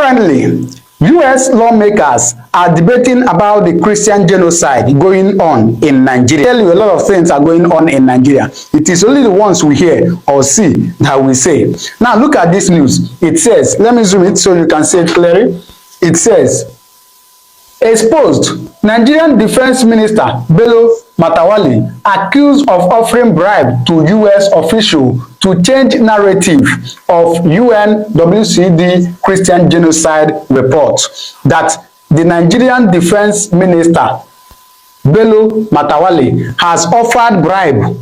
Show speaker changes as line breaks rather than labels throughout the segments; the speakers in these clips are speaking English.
Currently, US lawmakers are debating about the Christian genocide going on in Nigeria. I tell you, a lot of things are going on in Nigeria. It is only the ones we hear or see that we say. Now, look at this news. It says, let me zoom it so you can see it clearly. It says, exposed, Nigerian Defense Minister Bello Matawalle accused of offering bribe to US official to change narrative of UNWCD Christian genocide report that the Nigerian Defense Minister Bello Matawalle has offered bribe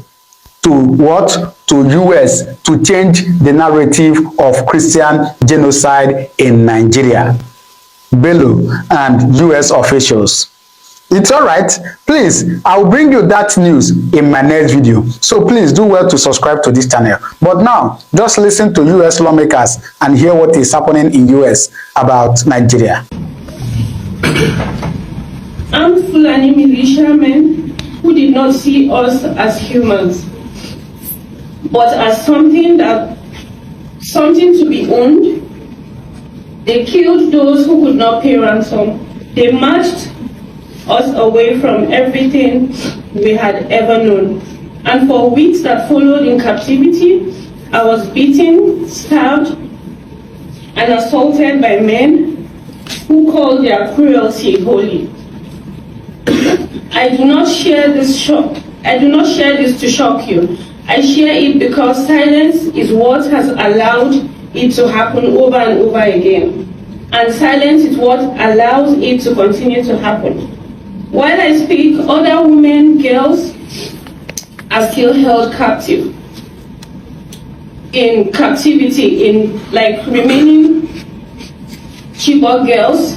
to what? To US to change the narrative of Christian genocide in Nigeria. Bello and US officials. It's all right. Please, I'll bring you that news in my next video. So please do well to subscribe to this channel. But now, just listen to US lawmakers and hear what is happening in US about Nigeria.
Armed Fulani militiamen who did not see us as humans, but as something to be owned. They killed those who could not pay ransom. They marched us away from everything we had ever known. And for weeks that followed in captivity, I was beaten, stabbed, and assaulted by men who called their cruelty holy. I do not share this to shock you. I share it because silence is what has allowed it to happen over and over again. And silence is what allows it to continue to happen. While I speak, other women, girls are still held captive. In captivity, in like remaining Chibok girls,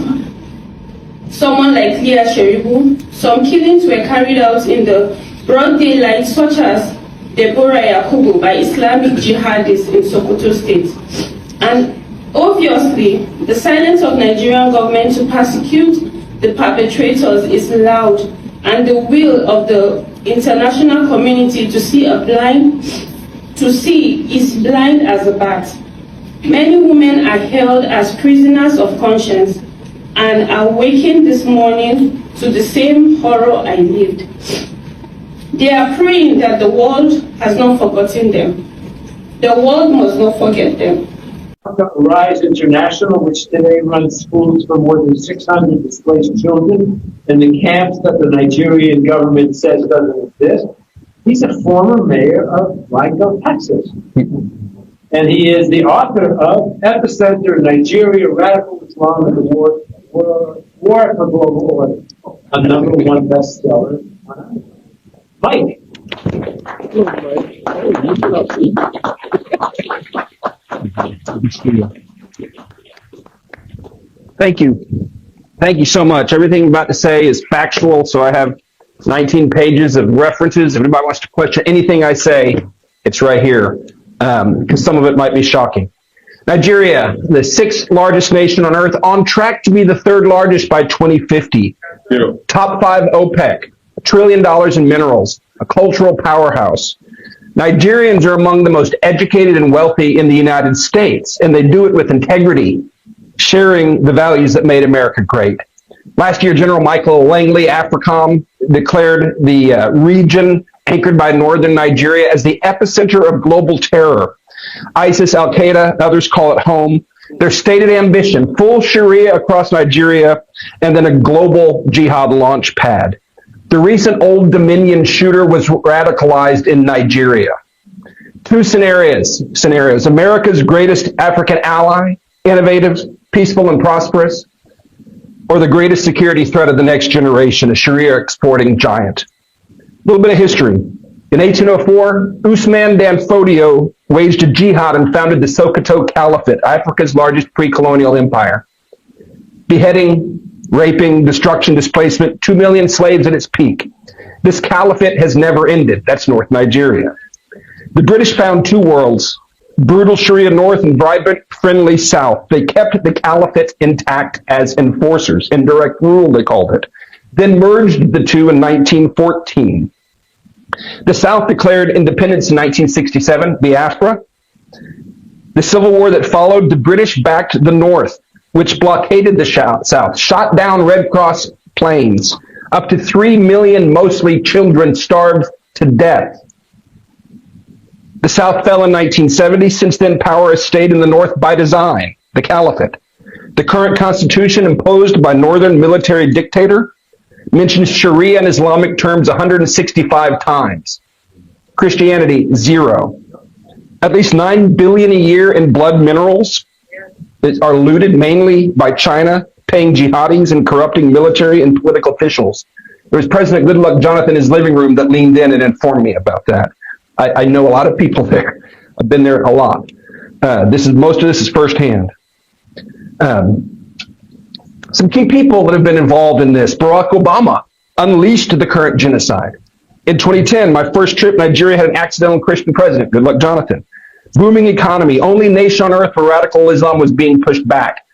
someone like Leah Sheribu. Some killings were carried out in the broad daylight, such as Deborah Yakubu by Islamic jihadists in Sokoto State. And obviously, the silence of Nigerian government to persecute the perpetrators is loud, and the will of the international community to see is blind as a bat. Many women are held as prisoners of conscience and are wakened this morning to the same horror I lived. They are praying that the world has not forgotten them. The world must not forget them.
Rise International, which today runs schools for more than 600 displaced children in the camps that the Nigerian government says doesn't exist. He's a former mayor of Waco, Texas. And he is the author of Epicenter, Nigeria, Radical Islam and the War for Global Order, a #1 bestseller. Mike.
Thank you. Thank you so much. Everything I'm about to say is factual, so I have 19 pages of references. If anybody wants to question anything I say, it's right here, because some of it might be shocking. Nigeria, the 6th largest nation on earth, on track to be the 3rd largest by 2050. Yeah. Top 5 OPEC, $1 trillion in minerals, a cultural powerhouse. Nigerians are among the most educated and wealthy in the United States, and they do it with integrity, sharing the values that made America great. Last year, General Michael Langley, AFRICOM, declared the region anchored by northern Nigeria as the epicenter of global terror. ISIS, Al-Qaeda, others call it home. Their stated ambition, full Sharia across Nigeria, and then a global jihad launch pad. The recent Old Dominion shooter was radicalized in Nigeria. Two scenarios. America's greatest African ally, innovative, peaceful, and prosperous, or the greatest security threat of the next generation, a Sharia exporting giant. A little bit of history. In 1804, Usman Dan Fodio waged a jihad and founded the Sokoto Caliphate, Africa's largest pre-colonial empire. Beheading, raping, destruction, displacement, 2 million slaves at its peak. This caliphate has never ended. That's North Nigeria. The British found two worlds, brutal Sharia North and vibrant, friendly South. They kept the caliphate intact as enforcers, indirect rule they called it, then merged the two in 1914. The South declared independence in 1967, Biafra. The civil war that followed, the British backed the North which blockaded the South, shot down Red Cross planes. Up to 3 million, mostly children, starved to death. The South fell in 1970. Since then, power has stayed in the North by design, the Caliphate. The current constitution, imposed by Northern military dictator, mentions Sharia in Islamic terms 165 times. Christianity, 0. At least $9 billion a year in blood minerals are looted mainly by China, paying jihadis and corrupting military and political officials. There was President Goodluck Jonathan in his living room that leaned in and informed me about that. I know a lot of people there. I've been there a lot. Most of this is firsthand. Some key people that have been involved in this. Barack Obama unleashed the current genocide. In 2010, my first trip, Nigeria had an accidental Christian president, Goodluck Jonathan. Booming economy, only nation on earth where radical Islam was being pushed back.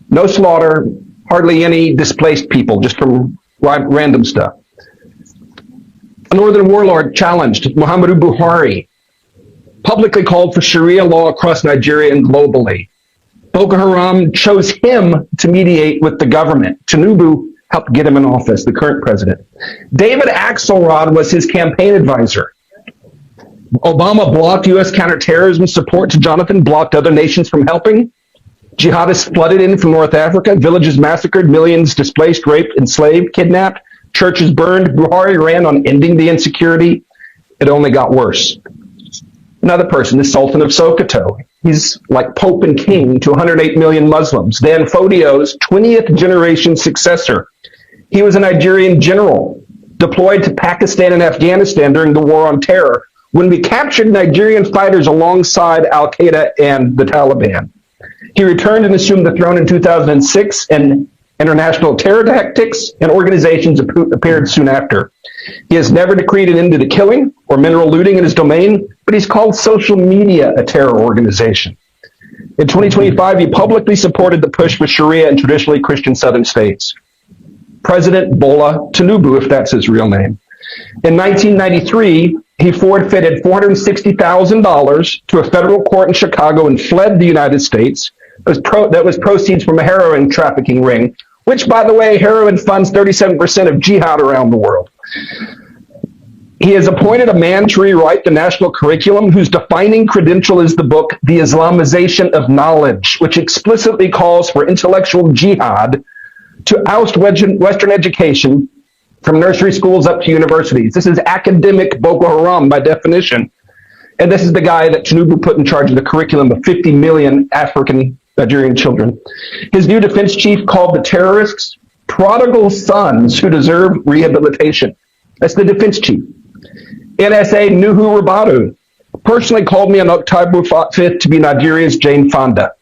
No slaughter, hardly any displaced people, just from random stuff. A northern warlord challenged Muhammadu Buhari, publicly called for Sharia law across Nigeria and globally. Boko Haram chose him to mediate with the government. Tinubu helped get him in office, the current president. David Axelrod was his campaign advisor. Obama blocked U.S. counterterrorism support to Jonathan, blocked other nations from helping. Jihadists flooded in from North Africa, villages massacred, millions displaced, raped, enslaved, kidnapped, churches burned. Buhari ran on ending the insecurity. It only got worse. Another person, the Sultan of Sokoto. He's like Pope and King to 108 million Muslims. Dan Fodio's 20th generation successor. He was a Nigerian general deployed to Pakistan and Afghanistan during the War on Terror, when we captured Nigerian fighters alongside Al-Qaeda and the Taliban. He returned and assumed the throne in 2006, and international terror tactics and organizations appeared soon after. He has never decreed an end to the killing or mineral looting in his domain, but he's called social media a terror organization. In 2025, he publicly supported the push for Sharia in traditionally Christian southern states. President Bola Tinubu, if that's his real name. In 1993, he forfeited $460,000 to a federal court in Chicago and fled the United States. That was proceeds from a heroin trafficking ring, which, by the way, heroin funds 37% of jihad around the world. He has appointed a man to rewrite the national curriculum whose defining credential is the book, The Islamization of Knowledge, which explicitly calls for intellectual jihad to oust Western education from nursery schools up to universities. This is academic Boko Haram by definition. And this is the guy that Tinubu put in charge of the curriculum of 50 million African Nigerian children. His new defense chief called the terrorists prodigal sons who deserve rehabilitation. That's the defense chief. NSA Nuhu Ribadu personally called me on October 5th to be Nigeria's Jane Fonda.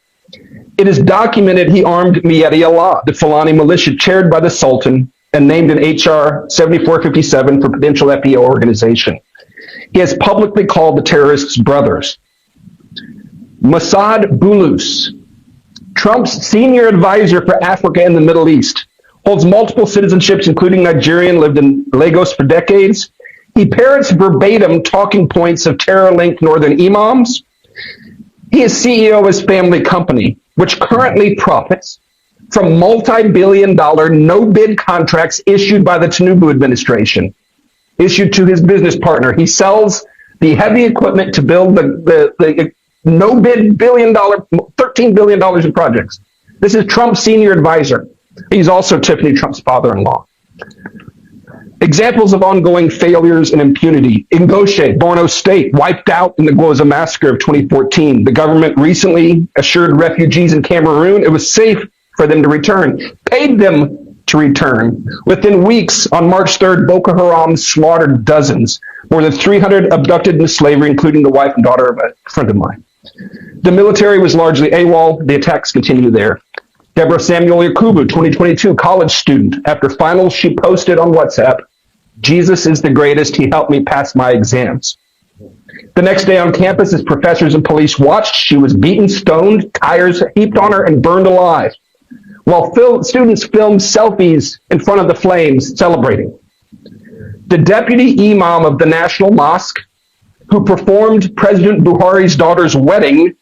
It is documented he armed Miyadi Allah, the Fulani militia chaired by the Sultan, and named in HR 7457 for potential FEO organization. He has publicly called the terrorists brothers. Mossad Bulus, Trump's senior advisor for Africa and the Middle East, holds multiple citizenships, including Nigerian, lived in Lagos for decades. He parrots verbatim talking points of terror-linked northern imams. He is CEO of his family company, which currently profits from multi-billion-dollar no-bid contracts issued by the Tinubu administration, issued to his business partner. He sells the heavy equipment to build the no-bid $13 billion in projects. This is Trump's senior advisor. He's also Tiffany Trump's father-in-law. Examples of ongoing failures and impunity. Ngoshe, Borno State, wiped out in the Gwoza massacre of 2014. The government recently assured refugees in Cameroon it was safe for them to return, paid them to return. Within weeks, on March 3rd, Boko Haram slaughtered dozens, more than 300 abducted into slavery, including the wife and daughter of a friend of mine. The military was largely AWOL. The attacks continue there. Deborah Samuel Yakubu, 2022, college student. After finals, she posted on WhatsApp, "Jesus is the greatest. He helped me pass my exams." The next day on campus, as professors and police watched, she was beaten, stoned, tires heaped on her, and burned alive, while students filmed selfies in front of the flames celebrating. The deputy imam of the National Mosque, who performed President Buhari's daughter's wedding,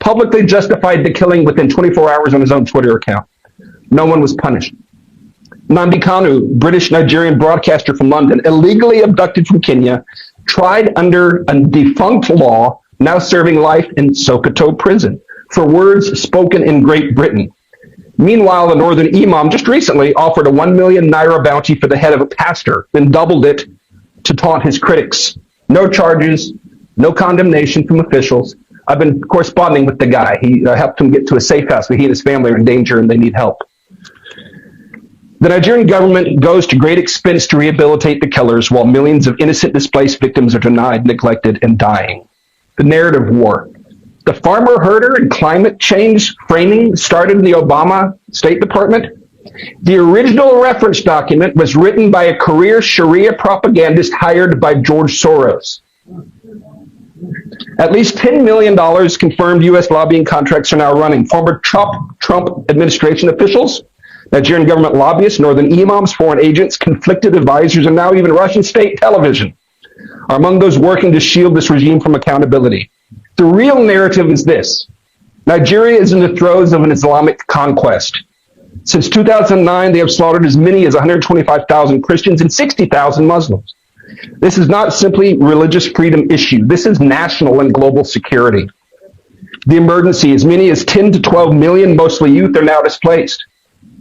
publicly justified the killing within 24 hours on his own Twitter account. No one was punished. Nnamdi Kanu, British Nigerian broadcaster from London, illegally abducted from Kenya, tried under a defunct law, now serving life in Sokoto prison for words spoken in Great Britain. Meanwhile, the Northern Imam just recently offered a 1 million naira bounty for the head of a pastor, then doubled it to taunt his critics. No charges, no condemnation from officials. I've been corresponding with the guy. He helped him get to a safe house, but he and his family are in danger and they need help. The Nigerian government goes to great expense to rehabilitate the killers while millions of innocent displaced victims are denied, neglected, and dying. The narrative war. The farmer herder and climate change framing started in the Obama State Department. The original reference document was written by a career Sharia propagandist hired by George Soros. At least $10 million confirmed U.S. lobbying contracts are now running. Former Trump administration officials, Nigerian government lobbyists, Northern Imams, foreign agents, conflicted advisors, and now even Russian state television are among those working to shield this regime from accountability. The real narrative is this. Nigeria is in the throes of an Islamic conquest. Since 2009, they have slaughtered as many as 125,000 Christians and 60,000 Muslims. This is not simply religious freedom issue. This is national and global security. The emergency, as many as 10 to 12 million, mostly youth, are now displaced.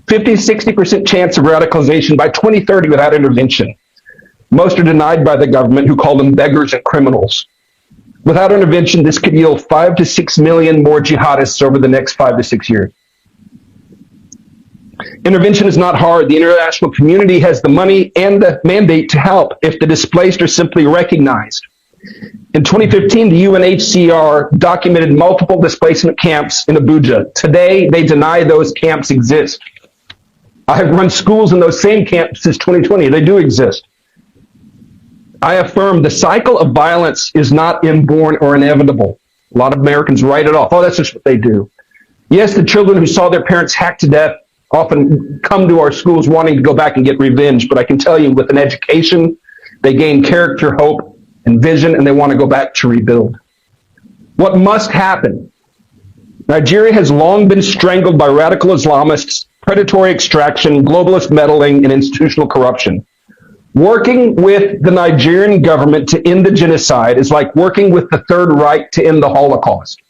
50-60% chance of radicalization by 2030 without intervention. Most are denied by the government, who call them beggars and criminals. Without intervention, this could yield 5 to 6 million more jihadists over the next 5 to 6 years. Intervention is not hard. The international community has the money and the mandate to help if the displaced are simply recognized. In 2015, the UNHCR documented multiple displacement camps in Abuja. Today, they deny those camps exist. I have run schools in those same camps since 2020. They do exist. I affirm the cycle of violence is not inborn or inevitable. A lot of Americans write it off. Oh, that's just what they do. Yes, the children who saw their parents hacked to death often come to our schools wanting to go back and get revenge. But I can tell you, with an education, they gain character, hope, and vision, and they want to go back to rebuild. What must happen? Nigeria has long been strangled by radical Islamists, predatory extraction, globalist meddling, and institutional corruption. Working with the Nigerian government to end the genocide is like working with the Third Reich to end the Holocaust.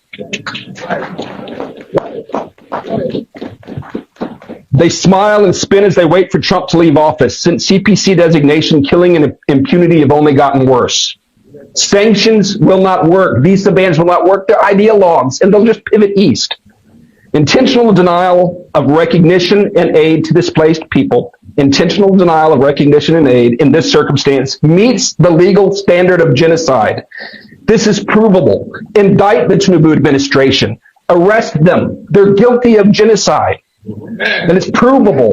They smile and spin as they wait for Trump to leave office. Since CPC designation, killing and impunity have only gotten worse. Sanctions will not work. Visa bans will not work. They're ideologues, and they'll just pivot east. Intentional denial of recognition and aid to displaced people, intentional denial of recognition and aid in this circumstance meets the legal standard of genocide. This is provable. Indict the Tinubu administration. Arrest them. They're guilty of genocide. And it's provable.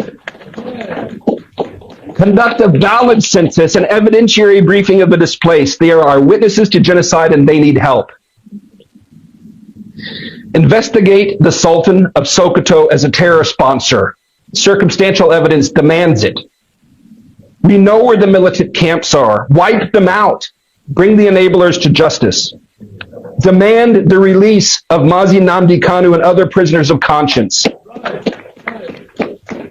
Conduct a valid census and evidentiary briefing of the displaced. They are our witnesses to genocide and they need help. Investigate the Sultan of Sokoto as a terror sponsor. Circumstantial evidence demands it. We know where the militant camps are. Wipe them out. Bring the enablers to justice. Demand the release of Mazi Nnamdi Kanu and other prisoners of conscience.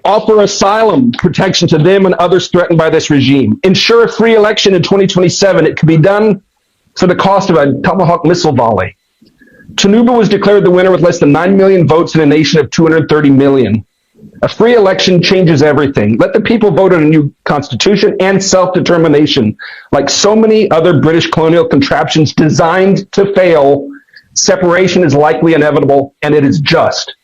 Offer asylum protection to them and others threatened by this regime. Ensure a free election in 2027. It can be done for the cost of a Tomahawk missile volley. Tinubu was declared the winner with less than 9 million votes in a nation of 230 million. A free election changes everything. Let the people vote on a new constitution and self-determination. Like so many other British colonial contraptions designed to fail, separation is likely inevitable, and it is just.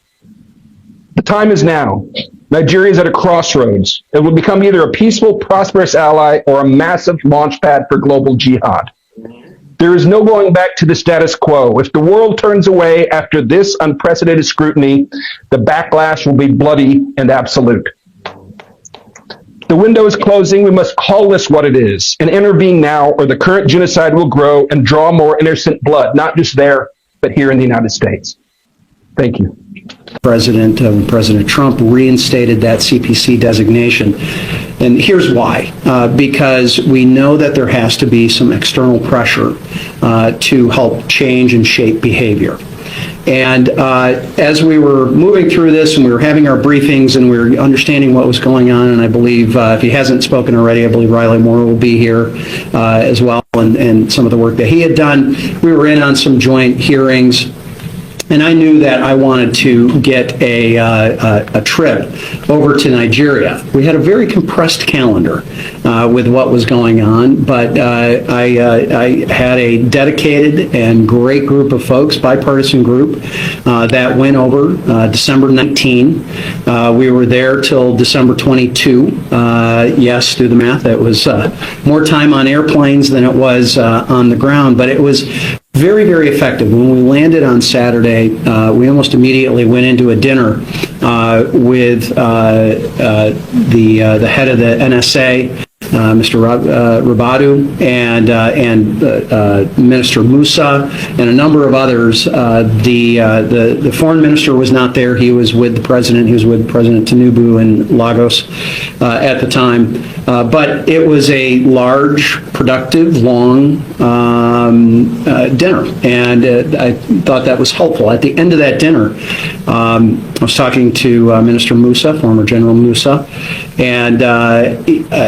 The time is now. Nigeria is at a crossroads. It will become either a peaceful, prosperous ally or a massive launchpad for global jihad. There is no going back to the status quo. If the world turns away after this unprecedented scrutiny, the backlash will be bloody and absolute. The window is closing. We must call this what it is and intervene now, or the current genocide will grow and draw more innocent blood, not just there, but here in the United States. Thank you.
President Trump reinstated that CPC designation. And here's why. Because we know that there has to be some external pressure to help change and shape behavior. And as we were moving through this and we were having our briefings and we were understanding what was going on, and I believe, if he hasn't spoken already, I believe Riley Moore will be here as well, and some of the work that he had done. We were in on some joint hearings. And I knew that I wanted to get a trip over to Nigeria. We had a very compressed calendar with what was going on, but I had a dedicated and great group of folks, bipartisan group, that went over December 19. We were there till December 22. Yes, do the math. It was more time on airplanes than it was on the ground, but it was very, very effective. When we landed on Saturday, we almost immediately went into a dinner with the head of the NSA, Mr. Rabadu, and Minister Musa, and a number of others. The foreign minister was not there. He was with the president. He was with President Tinubu in Lagos at the time. But it was a large, productive, long dinner, and I thought that was helpful. At the end of that dinner, I was talking to Minister Musa, former General Musa, and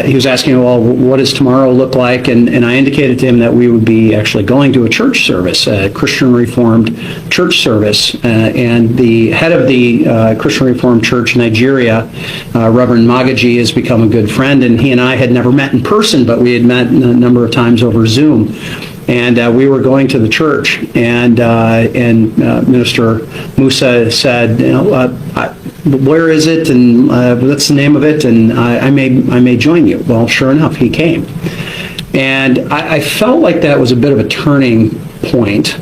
he was asking, well, what does tomorrow look like? And I indicated to him that we would be actually going to a church service, a Christian Reformed church service, and the head of the Christian Reformed Church Nigeria, Reverend Magaji, has become a good friend, and he and I had never met in person, but we had met a number of times over Zoom. And we were going to the church, and Minister Musa said, where is it, and what's the name of it, and I may join you. Well, sure enough, he came. And I felt like that was a bit of a turning point.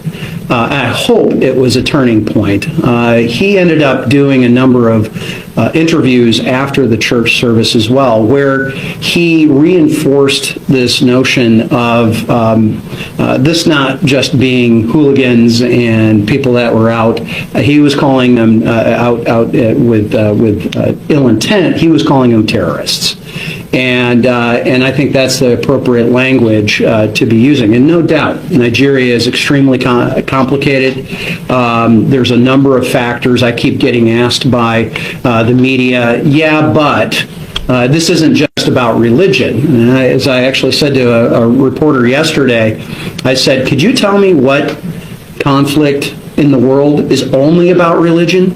I hope it was a turning point. He ended up doing a number of interviews after the church service as well, where he reinforced this notion of this not just being hooligans and people that were out. He was calling them out with ill intent. He was calling them terrorists. And I think that's the appropriate language to be using. And no doubt, Nigeria is extremely complicated. There's a number of factors. I keep getting asked by the media, yeah, but this isn't just about religion. And as I actually said to a reporter yesterday, I said, could you tell me what conflict in the world is only about religion?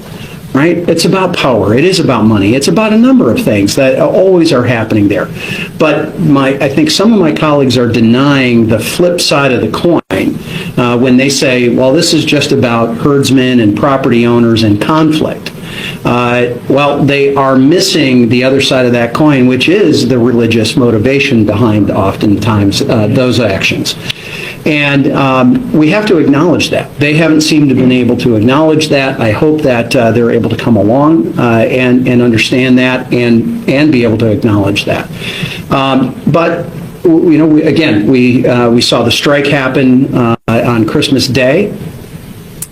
Right? It's about power. It is about money. It's about a number of things that always are happening there. But I think some of my colleagues are denying the flip side of the coin when they say, well, this is just about herdsmen and property owners and conflict. Well, they are missing the other side of that coin, which is the religious motivation behind oftentimes those actions. And we have to acknowledge that. They haven't seemed to have been able to acknowledge that. I hope that they're able to come along and understand that and be able to acknowledge that. But you know, we saw the strike happen on Christmas Day.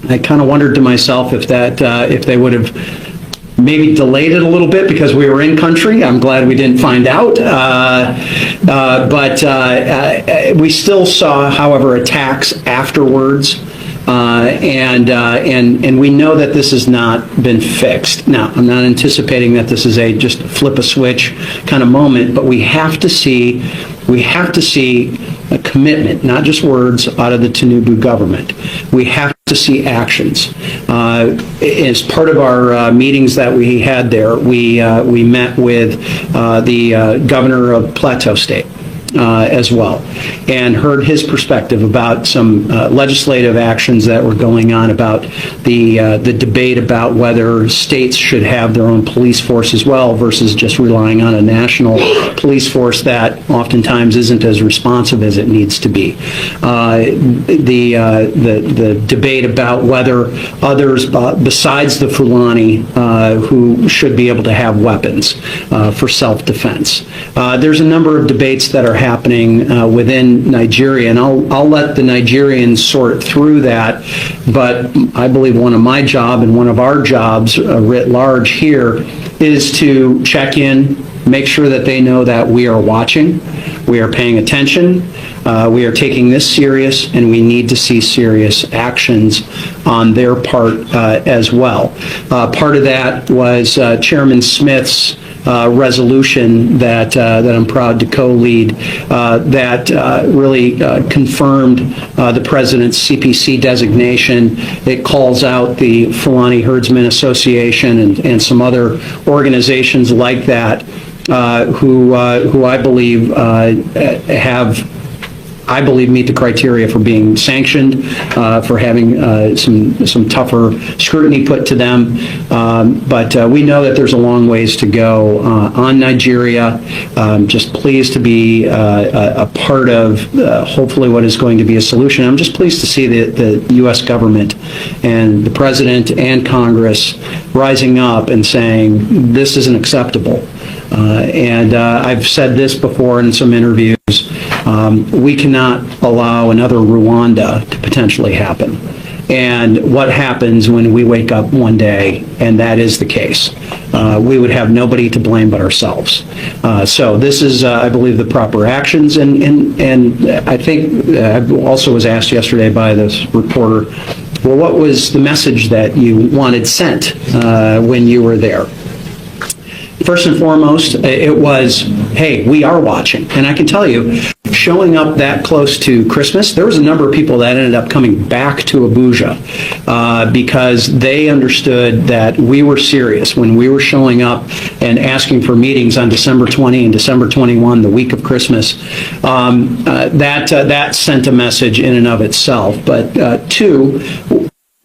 I kind of wondered to myself if they would have maybe delayed it a little bit because we were in country. I'm glad we didn't find out. But we still saw, however, attacks afterwards. And we know that this has not been fixed. Now, I'm not anticipating that this is a just flip a switch kind of moment, but we have to see a commitment, not just words, out of the Tinubu government. We have to see actions. As part of our meetings that we had there, we met with the governor of Plateau State. As well, and heard his perspective about some legislative actions that were going on, about the debate about whether states should have their own police force as well versus just relying on a national police force that oftentimes isn't as responsive as it needs to be. The debate about whether others besides the Fulani who should be able to have weapons for self-defense. There's a number of debates that are happening within Nigeria, and I'll let the Nigerians sort through that, but I believe one of my job and one of our jobs writ large here is to check in make sure that they know that we are watching, we are paying attention, we are taking this serious, and we need to see serious actions on their part as well. Part of that was Chairman Smith's resolution that I'm proud to co-lead that really confirmed the President's CPC designation. It calls out the Fulani Herdsmen Association and some other organizations like that who I believe meet the criteria for being sanctioned, for having some tougher scrutiny put to them. But we know that there's a long ways to go on Nigeria. Just pleased to be a part of hopefully what is going to be a solution. I'm just pleased to see the U.S. government and the President and Congress rising up and saying this isn't acceptable. And I've said this before in some interviews. We cannot allow another Rwanda to potentially happen. And what happens when we wake up one day and that is the case? We would have nobody to blame but ourselves. So this is, I believe, the proper actions. And I think I also was asked yesterday by this reporter, well, what was the message that you wanted sent when you were there? First and foremost, it was, hey, we are watching. And I can tell you, showing up that close to Christmas, there was a number of people that ended up coming back to Abuja because they understood that we were serious when we were showing up and asking for meetings on December 20 and December 21, the week of Christmas. That sent a message in and of itself. But two,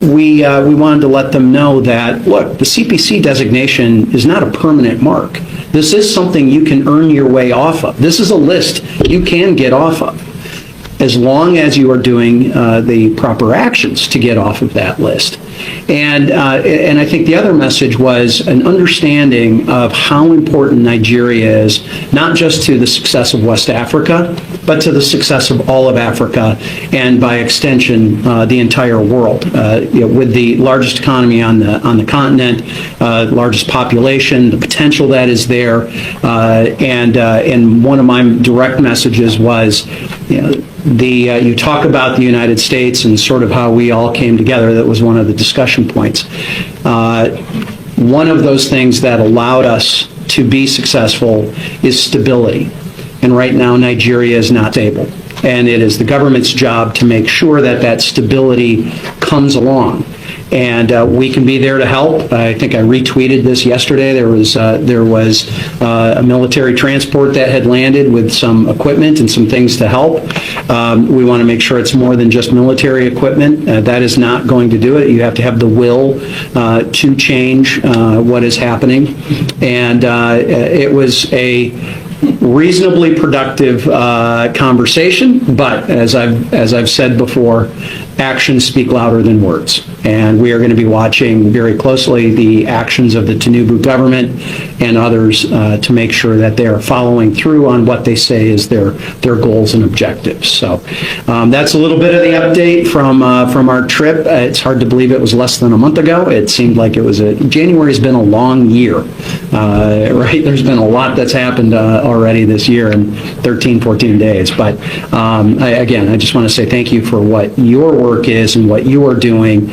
we wanted to let them know that, look, the CPC designation is not a permanent mark. This is something you can earn your way off of. This is a list you can get off of, as long as you are doing the proper actions to get off of that list. And I think the other message was an understanding of how important Nigeria is, not just to the success of West Africa, but to the success of all of Africa, and by extension, the entire world. With the largest economy on the continent, largest population, the potential that is there, and one of my direct messages was, you talk about the United States and sort of how we all came together. That was one of the discussion points. One of those things that allowed us to be successful is stability. And right now, Nigeria is not stable. And it is the government's job to make sure that that stability comes along. And we can be there to help. I think I retweeted this yesterday. There was a military transport that had landed with some equipment and some things to help. We want to make sure it's more than just military equipment. That is not going to do it. You have to have the will to change what is happening. And it was a reasonably productive conversation, but as I've said before, actions speak louder than words. And we are going to be watching very closely the actions of the Tinubu government and others to make sure that they are following through on what they say is their goals and objectives. So that's a little bit of the update from our trip. It's hard to believe it was less than a month ago. It seemed like it was January's been a long year, right? There's been a lot that's happened already this year in 13, 14 days. But again, I just want to say thank you for what your work is and what you are doing.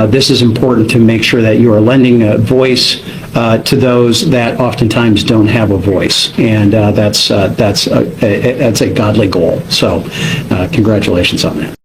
This is important to make sure that you are lending a voice to those that oftentimes don't have a voice, and that's a godly goal. So, congratulations on that.